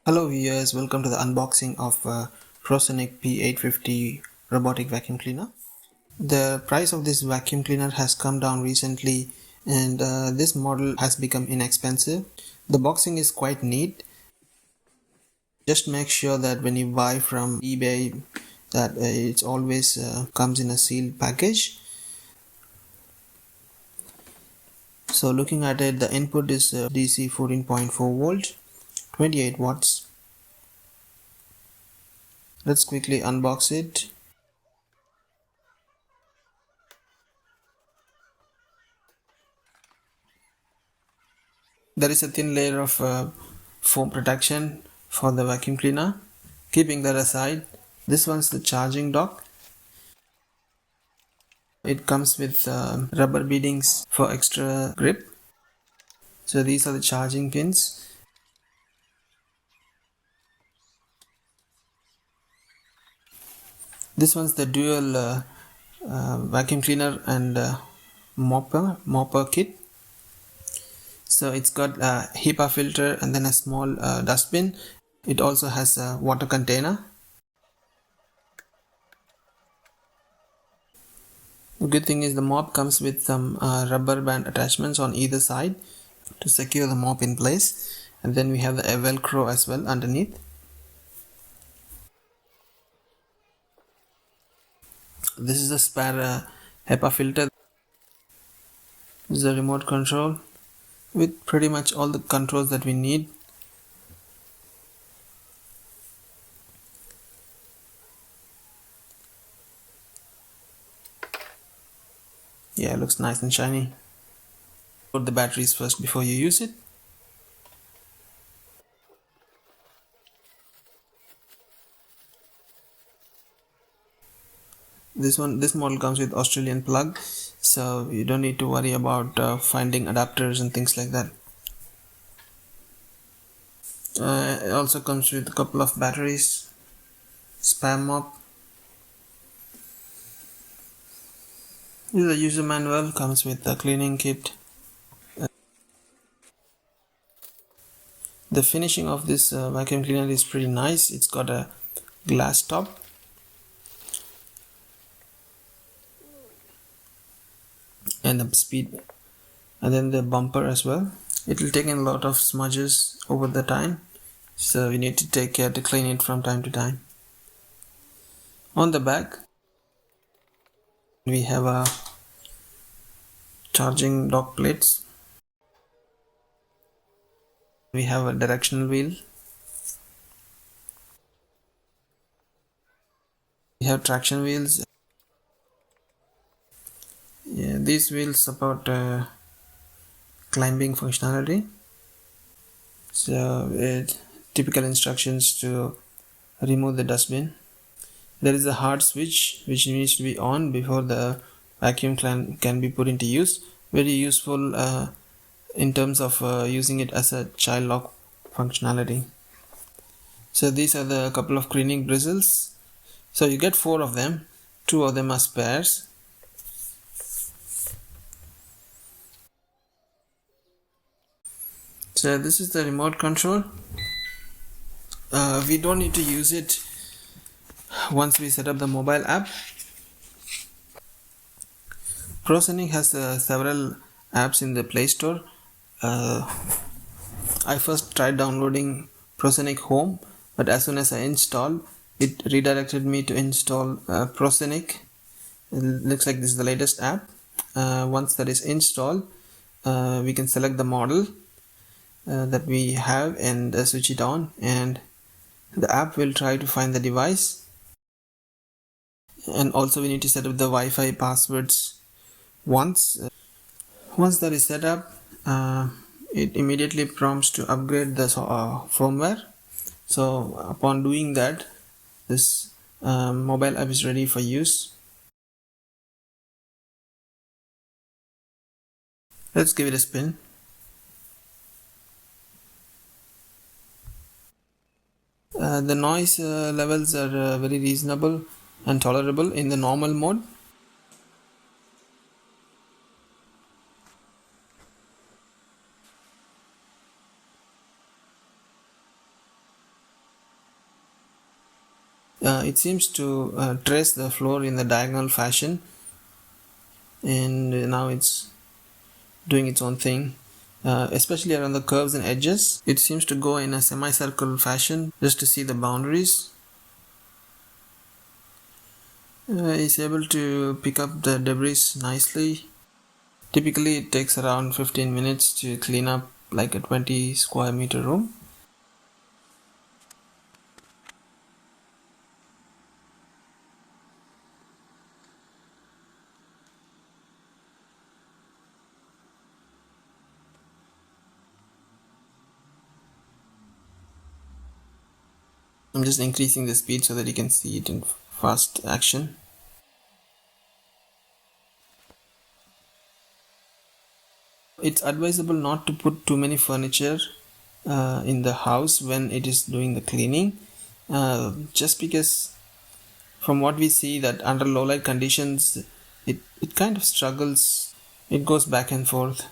Hello viewers, welcome to the unboxing of Proscenic P850 robotic vacuum cleaner. The price of this vacuum cleaner has come down recently and this model has become inexpensive. The boxing is quite neat. Just make sure that when you buy from eBay that it always comes in a sealed package. So looking at it, the input is DC 14.4 volt, 28 watts. Let's quickly unbox it. There is a thin layer of foam protection for the vacuum cleaner. Keeping that aside, this one's the charging dock. It comes with rubber beadings for extra grip. So these are the charging pins. This one's the dual vacuum cleaner and mopper kit. So it's got a HEPA filter and then a small dustbin. It also has a water container. The good thing is the mop comes with some rubber band attachments on either side to secure the mop in place, and then we have the velcro as well underneath. This is a spare HEPA filter. This is a remote control with pretty much all the controls that we need. Yeah, it looks nice and shiny. Put the batteries first before you use it. This model comes with Australian plug, so you don't need to worry about finding adapters and things like that. It also comes with a couple of batteries, spare mop. This is a user manual, comes with a cleaning kit. The finishing of this vacuum cleaner is pretty nice. It's got a glass top. And the speed, and then the bumper as well. It will take in a lot of smudges over the time, so we need to take care to clean it from time to time. On the back we have a charging dock plates. We have a directional wheel. We have traction wheels. Yeah, these wheels support climbing functionality. So typical instructions to remove the dustbin. There is a hard switch which needs to be on before the vacuum can be put into use. Very useful in terms of using it as a child lock functionality. So these are the couple of cleaning bristles. So you get 4 of them. 2 of them are spares. So this is the remote control. We don't need to use it once we set up the mobile app. Proscenic has several apps in the Play Store. I first tried downloading Proscenic Home, but as soon as I installed, it redirected me to install Proscenic. It looks like this is the latest app. Once that is installed, we can select the model that we have and switch it on, and the app will try to find the device. And also we need to set up the Wi-Fi passwords once that is set up. It immediately prompts to upgrade the firmware. So upon doing that, this mobile app is ready for use. Let's give it a spin. The noise levels are very reasonable and tolerable in the normal mode. It seems to trace the floor in the diagonal fashion, and now it's doing its own thing, especially around the curves and edges. It seems to go in a semicircle fashion just to see the boundaries. It's able to pick up the debris nicely. Typically it takes around 15 minutes to clean up like a 20 square meter room. I'm just increasing the speed so that you can see it in fast action. It's advisable not to put too many furniture in the house when it is doing the cleaning, just because from what we see that under low light conditions it kind of struggles, it goes back and forth.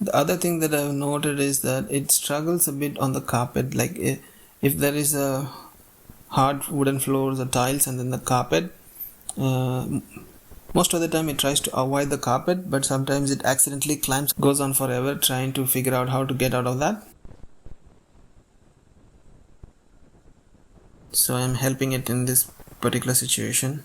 The other thing that I've noted is that it struggles a bit on the carpet. Like if there is a hard wooden floors or tiles and then the carpet, uh, most of the time it tries to avoid the carpet, but sometimes it accidentally climbs, goes on forever trying to figure out how to get out of that. So I'm helping it in this particular situation.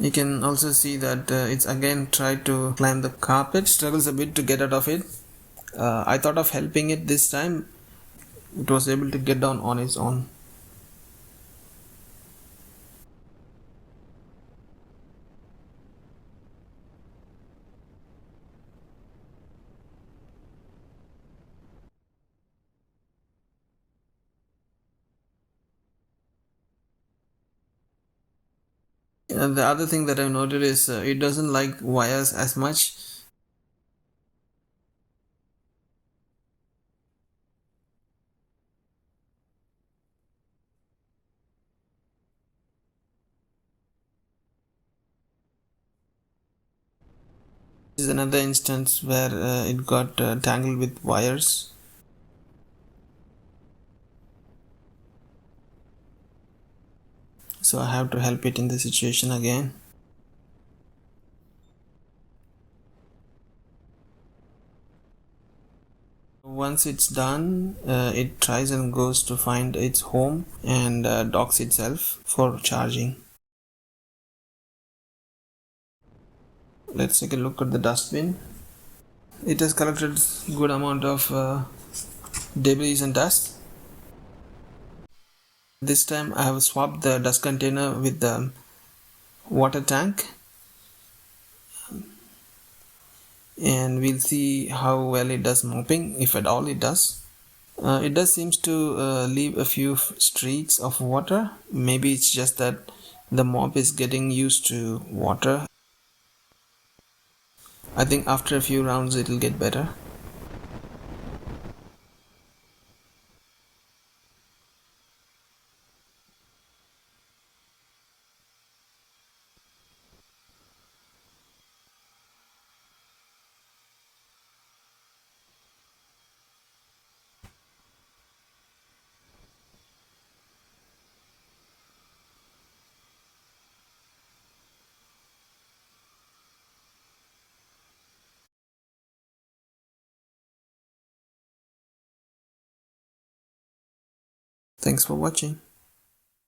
You can also see that it's again tried to climb the carpet, struggles a bit to get out of it. I thought of helping it this time. It was able to get down on its own. And the other thing that I've noted is it doesn't like wires as much. This is another instance where it got tangled with wires. So I have to help it in the situation again. Once it's done, it tries and goes to find its home and docks itself for charging. Let's take a look at the dustbin. It has collected good amount of debris and dust. This time I have swapped the dust container with the water tank, and we'll see how well it does mopping, if at all it does. It does seems to leave a few streaks of water. Maybe it's just that the mop is getting used to water. I think after a few rounds it'll get better. Thanks for watching.